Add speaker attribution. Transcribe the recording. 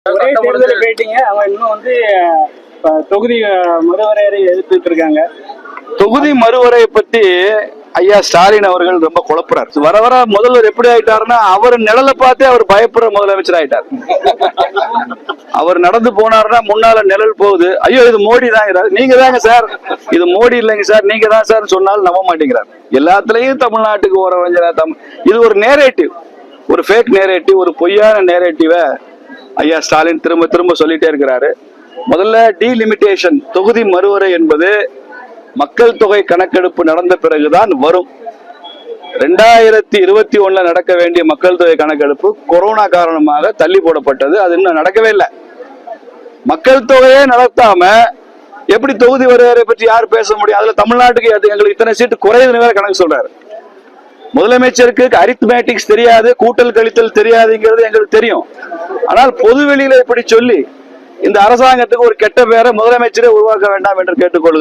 Speaker 1: போயிட்டீங்க. அவங்க இன்னும் வந்து தொகுதி மறுவரையறை எதிர்த்துட்டு இருக்காங்க.
Speaker 2: தொகுதி மறுவரையை பத்தி ஐயா ஸ்டாலின் அவர்கள் ரொம்ப குழப்புறார். வர வர முதல்வர் எப்படி ஆயிட்டாருன்னா அவர் நிழலை பார்த்தே அவர் பயப்படுற முதலமைச்சர் ஆயிட்டார். அவர் நடந்து போனாருன்னா முன்னால நிழல் போகுது, ஐயோ இது மோடி தான், நீங்க தாங்க சார், இது மோடி இல்லைங்க சார், நீங்க தான் சார் சொன்னாலும் நம்ப மாட்டேங்கிறார். எல்லாத்துலயும் தமிழ்நாட்டுக்கு இது ஒரு நேரேட்டிவ், ஒரு ஃபேக் நேரேட்டிவ், ஒரு பொய்யான நேரேட்டிவை ஐயா ஸ்டாலின் திரும்ப திரும்ப சொல்லிட்டே இருக்கிறாரு. முதல்ல டீலிமிட்டேஷன், தொகுதி மறுவரை என்பது மக்கள் தொகை கணக்கெடுப்பு நடந்த பிறகுதான் வரும். 2021 நடக்க வேண்டிய மக்கள் தொகை கணக்கெடுப்பு கொரோனா காரணமாக தள்ளி போடப்பட்டது. அது இன்னும் நடக்கவே இல்லை. மக்கள் தொகையே நடத்தாம எப்படி தொகுதி வரையறை பற்றி யார் பேச முடியும்? அதுல தமிழ்நாட்டுக்கு எங்களுக்கு இத்தனை சீட்டு குறையுதுன்னு வேற கணக்கு சொல்றாரு. முதலமைச்சருக்கு அரித்மேட்டிக்ஸ் தெரியாது, கூட்டல் கழித்தல் தெரியாதுங்கிறது எங்களுக்கு தெரியும். ஆனால் பொதுவெளியில இப்படி சொல்லி இந்த அரசாங்கத்துக்கு ஒரு கெட்ட பேரை முதலமைச்சரே உருவாக்க வேண்டாம் என்று கேட்டுக்கொள்கிறேன்.